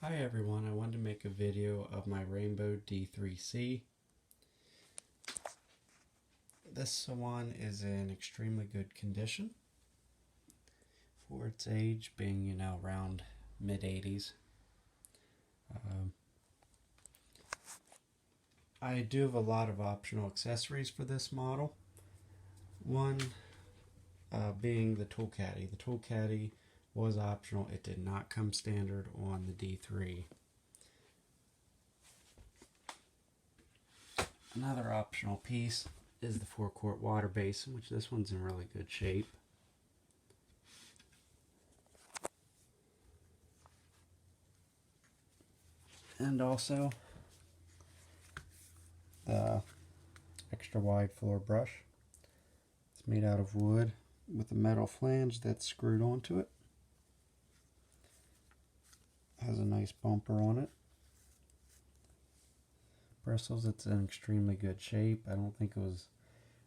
Hi everyone, I wanted to make a video of my Rainbow D3C. This one is in extremely good condition for its age, being around mid-80s. I do have a lot of optional accessories for this model. One being the tool caddy. The tool caddy was optional. It did not come standard on the D3. Another optional piece is the 4-quart water basin, which this one's in really good shape. And also the extra wide floor brush. It's made out of wood with a metal flange that's screwed onto it. Has a nice bumper on it. Bristles, it's in extremely good shape. I don't think it was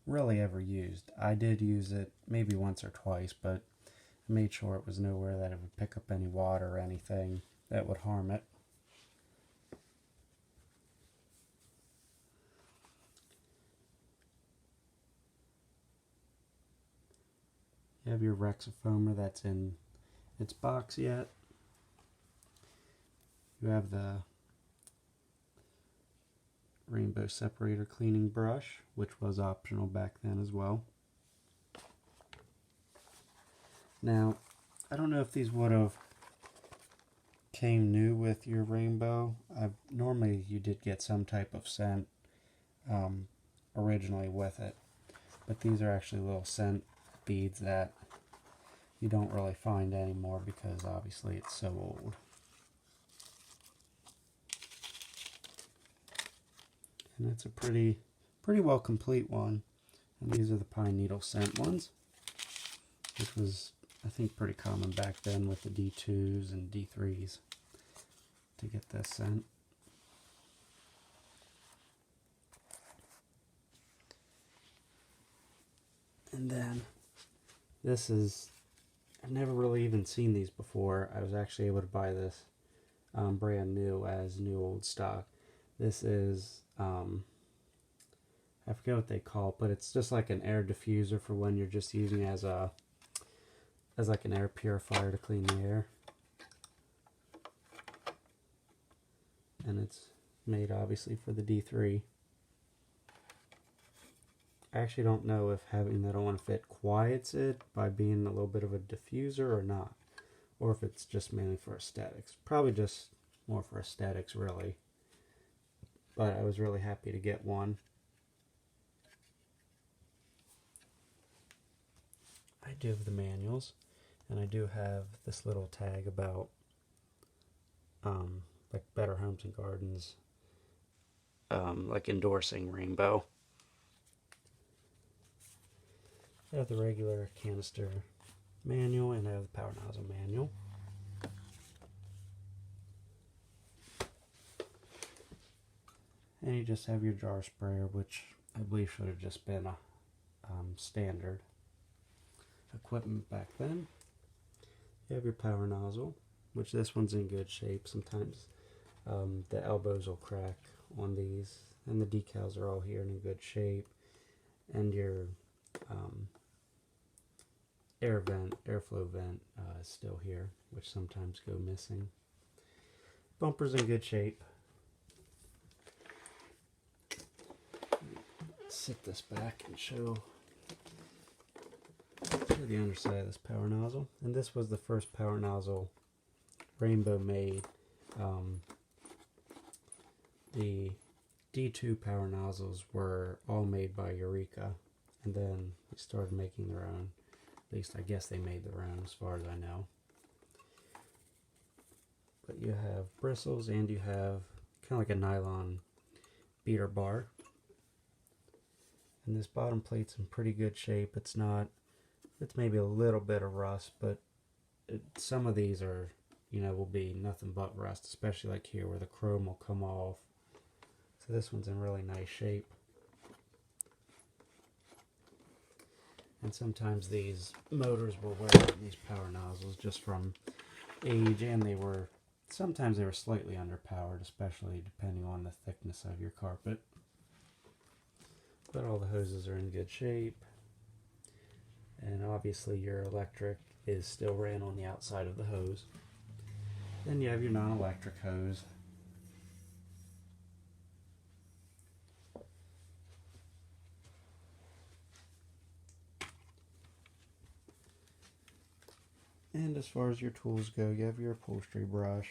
really ever used. I did use it maybe once or twice, but I made sure it was nowhere that it would pick up any water or anything that would harm it. You have your Rexafoamer that's in its box yet. You have the Rainbow separator cleaning brush, which was optional back then as well. Now, I don't know if these would have came new with your Rainbow. Normally you did get some type of scent originally with it, but these are actually little scent beads that you don't really find anymore because obviously it's so old. And it's a pretty well complete one. And these are the pine needle scent ones, which was, I think, pretty common back then with the D2s and D3s to get this scent. And then this is, I've never really even seen these before. I was actually able to buy this brand new as new old stock. This is, I forget what they call it, but it's just like an air diffuser for when you're just using it as like an air purifier to clean the air. And it's made obviously for the D3. I actually don't know if having that on fit quiets it by being a little bit of a diffuser or not, or if it's just mainly for aesthetics. Probably just more for aesthetics, really. But I was really happy to get one. I do have the manuals, and I do have this little tag about like Better Homes and Gardens, like endorsing Rainbow. I have the regular canister manual, and I have the power nozzle manual. And you just have your jar sprayer, which I believe should have just been a standard equipment back then. You have your power nozzle, which this one's in good shape. Sometimes the elbows will crack on these, and the decals are all here in good shape. And your airflow vent is still here, which sometimes go missing. Bumper's in good shape. Sit this back and show the underside of this power nozzle. And this was the first power nozzle Rainbow made. The D2 power nozzles were all made by Eureka, and then they started making their own. At least I guess they made their own as far as I know. But you have bristles, and you have kind of like a nylon beater bar. And this bottom plate's in pretty good shape. It's maybe a little bit of rust, but some of these are, will be nothing but rust, especially like here where the chrome will come off. So this one's in really nice shape. And sometimes these motors will wear out these power nozzles just from age, and they were Sometimes they were slightly underpowered, especially depending on the thickness of your carpet. But all the hoses are in good shape. And obviously your electric is still ran on the outside of the hose. Then you have your non-electric hose. And as far as your tools go, you have your upholstery brush,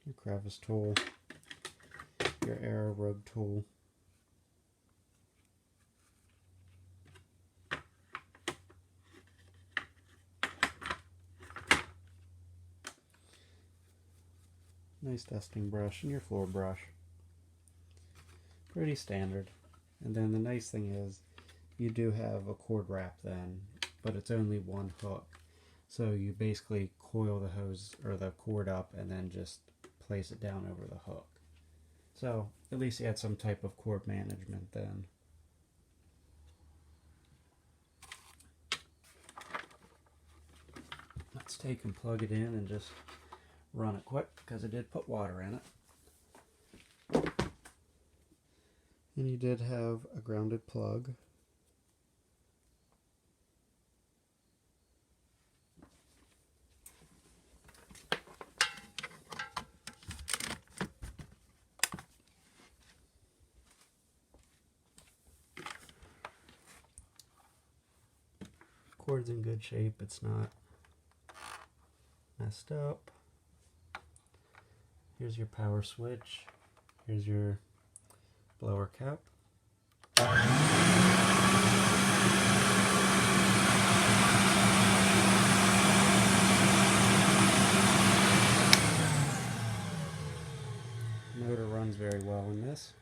your crevice tool, your arrow rub tool, nice dusting brush, and your floor brush. Pretty standard. And then the nice thing is you do have a cord wrap then, but it's only one hook. So you basically coil the hose or the cord up and then just place it down over the hook. So at least you had some type of cord management then. Let's take and plug it in and just run it quick because I did put water in it. And you did have a grounded plug. Cord's in good shape, it's not messed up. Here's your power switch. Here's your blower cap. Motor runs very well in this.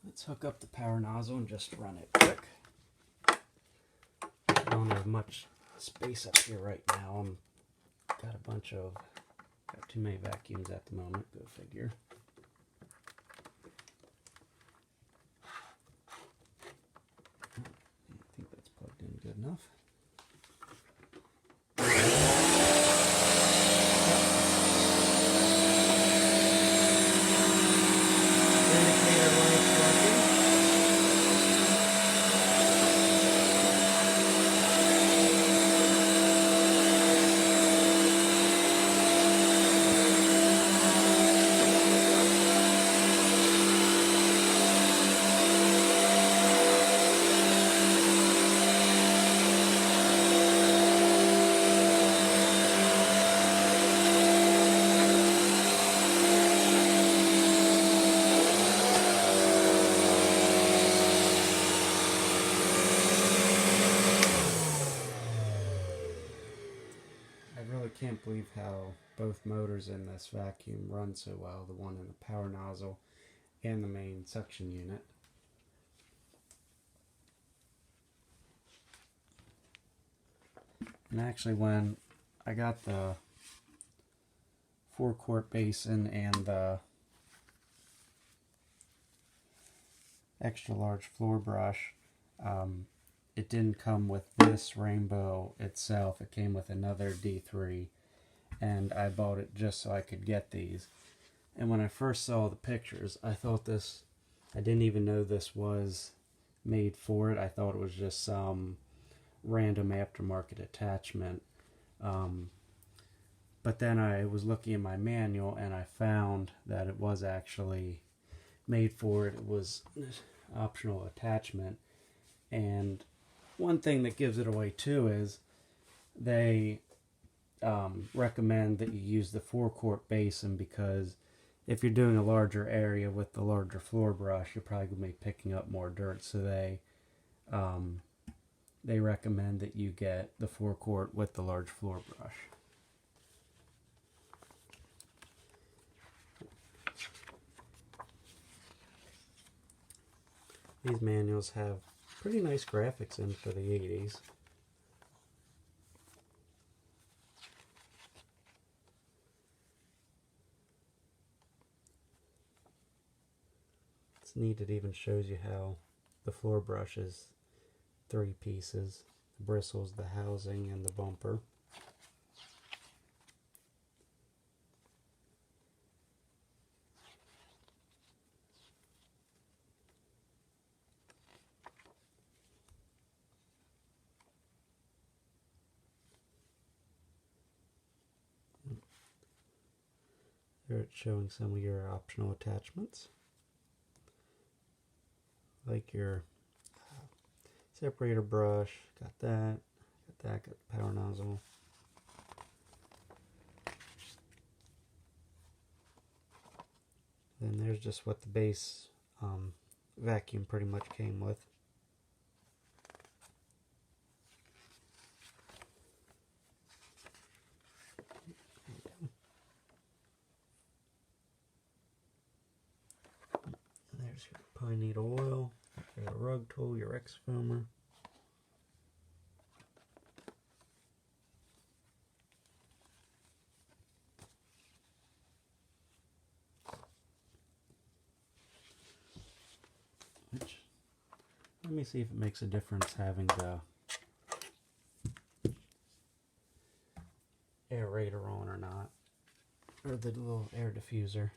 Let's hook up the power nozzle and just run it quick. I don't have much space up here right now. Got too many vacuums at the moment, go figure. I think that's plugged in good enough. Can't believe how both motors in this vacuum run so well, the one in the power nozzle and the main suction unit. And actually when I got the 4-quart basin and the extra large floor brush, it didn't come with this rainbow itself. It came with another D3, and I bought it just so I could get these. And when I first saw the pictures, I didn't even know this was made for it. I thought it was just some random aftermarket attachment. But then I was looking in my manual and I found that it was actually made for it. It was an optional attachment. And one thing that gives it away too is they recommend that you use the 4-quart basin, because if you're doing a larger area with the larger floor brush, you're probably going to be picking up more dirt. So they recommend that you get the 4-quart with the large floor brush. These manuals have pretty nice graphics in for the 80s. It's neat, it even shows you how the floor brush is 3 pieces. The bristles, the housing, and the bumper. There it's showing some of your optional attachments, like your separator brush, got that, got the power nozzle. Then there's just what the base vacuum pretty much came with. There's your pine needle oil, your rug tool, your X foamer. Which, let me see if it makes a difference having the aerator on or not, or the little air diffuser.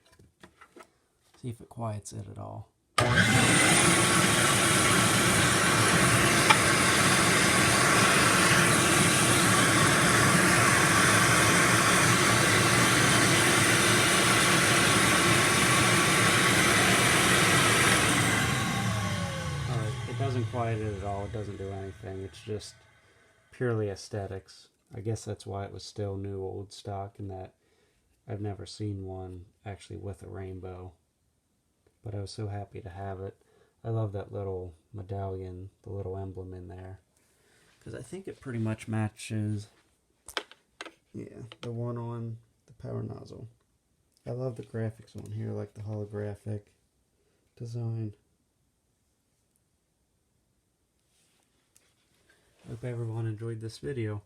See if it quiets it at all. It doesn't quiet it at all. It doesn't do anything. It's just purely aesthetics. I guess that's why it was still new old stock, and that I've never seen one actually with a rainbow. But I was so happy to have it. I love that little medallion, the little emblem in there, because I think it pretty much matches, yeah, the one on the power nozzle. I love the graphics on here, like the holographic design. Hope everyone enjoyed this video.